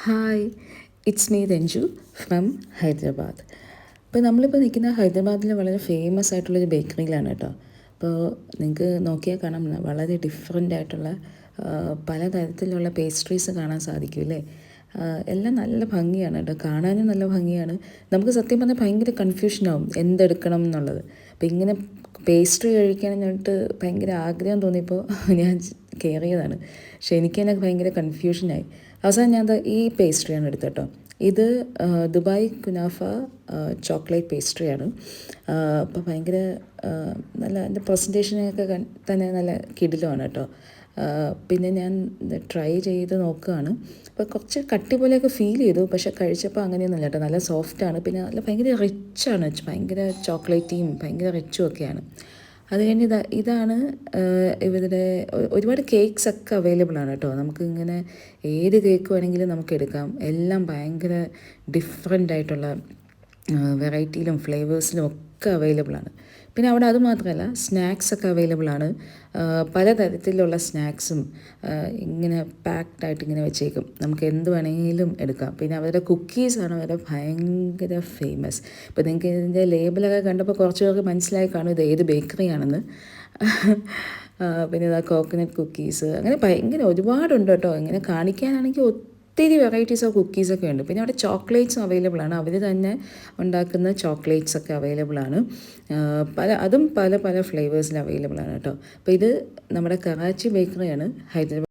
Hi, it's me Ranju from Hyderabad. ഇപ്പോൾ നമ്മളിപ്പോൾ നിൽക്കുന്ന ഹൈദരാബാദിലെ വളരെ ഫേമസ് ആയിട്ടുള്ളൊരു ബേക്കറിയിലാണ് കേട്ടോ. അപ്പോൾ നിങ്ങൾക്ക് നോക്കിയാൽ കാണാം, വളരെ ഡിഫറെൻ്റ് ആയിട്ടുള്ള പലതരത്തിലുള്ള പേസ്ട്രീസ് കാണാൻ സാധിക്കും അല്ലേ. എല്ലാം നല്ല ഭംഗിയാണ് കേട്ടോ, കാണാനും നല്ല ഭംഗിയാണ്. നമുക്ക് സത്യം പറഞ്ഞാൽ ഭയങ്കര കൺഫ്യൂഷനാവും എന്തെടുക്കണം എന്നുള്ളത്. അപ്പോൾ ഇങ്ങനെ പേസ്ട്രി കഴിക്കാനായിട്ട് ഭയങ്കര ആഗ്രഹം തോന്നിയപ്പോൾ ഞാൻ കയറിയതാണ്. പക്ഷെ എനിക്ക് തന്നെ ഭയങ്കര കൺഫ്യൂഷനായി. അവസാനം ഞാൻ ഈ പേസ്ട്രിയാണ് എടുത്തത് കേട്ടോ. ഇത് ദുബായ് കുനാഫ ചോക്ലേറ്റ് പേസ്ട്രിയാണ്. അപ്പോൾ ഭയങ്കര നല്ല എൻ്റെ പ്രസൻറ്റേഷനൊക്കെ തന്നെ നല്ല കിടിലമാണ് കേട്ടോ. പിന്നെ ഞാൻ ട്രൈ ചെയ്ത് നോക്കുകയാണ്. അപ്പോൾ കുറച്ച് കട്ടി പോലെയൊക്കെ ഫീൽ ചെയ്തു, പക്ഷേ കഴിച്ചപ്പോൾ അങ്ങനെയൊന്നുമില്ല കേട്ടോ. നല്ല സോഫ്റ്റാണ്, പിന്നെ നല്ല ഭയങ്കര റിച്ചാണ്, ഭയങ്കര ചോക്ലേറ്റിയും ഭയങ്കര റിച്ചും ഒക്കെയാണ്. അത് കഴിഞ്ഞ് ഇതാണ് ഇവരുടെ ഒരുപാട് കേക്ക്സ് ഒക്കെ അവൈലബിൾ ആണ് കേട്ടോ. നമുക്ക് ഇങ്ങനെ ഏത് കേക്ക് വേണമെങ്കിലും നമുക്ക് എടുക്കാം. എല്ലാം ഭയങ്കര ഡിഫറെൻ്റ് ആയിട്ടുള്ള വെറൈറ്റിയിലും ഫ്ലേവേഴ്സിലും ഒക്കെ അവൈലബിൾ ആണ്. പിന്നെ അവിടെ അതുമാത്രമല്ല, സ്നാക്സ് ഒക്കെ അവൈലബിൾ ആണ്. പലതരത്തിലുള്ള സ്നാക്സും ഇങ്ങനെ പാക്ഡായിട്ട് ഇങ്ങനെ വെച്ചേക്കും. നമുക്ക് എന്ത് വേണമെങ്കിലും എടുക്കാം. പിന്നെ അവരുടെ കുക്കീസാണ് അവരുടെ ഭയങ്കര ഫേമസ്. ഇപ്പോൾ നിങ്ങൾക്ക് ഇതിൻ്റെ ലേബലൊക്കെ കണ്ടപ്പോൾ കുറച്ച് പേർക്ക് മനസ്സിലായി കാണും ഇത് ഏത് ബേക്കറിയാണെന്ന്. പിന്നെ ഇതാ കോക്കനട്ട് കുക്കീസ്, അങ്ങനെ ഭയങ്കര ഒരുപാടുണ്ട് കേട്ടോ. ഇങ്ങനെ കാണിക്കാനാണെങ്കിൽ ഒത്തിരി വെറൈറ്റീസ് ഓഫ് കുക്കീസൊക്കെ ഉണ്ട്. പിന്നെ അവിടെ ചോക്ലേറ്റ്സും അവൈലബിൾ ആണ്. അവർ തന്നെ ഉണ്ടാക്കുന്ന ചോക്ലേറ്റ്സ് ഒക്കെ അവൈലബിൾ ആണ്. അതും പല പല ഫ്ലേവേഴ്സിൽ അവൈലബിൾ ആണ് കേട്ടോ. അപ്പോൾ ഇത് നമ്മുടെ കറാച്ചി ബേക്കറിയാണ്, ഹൈദരാബാദ്.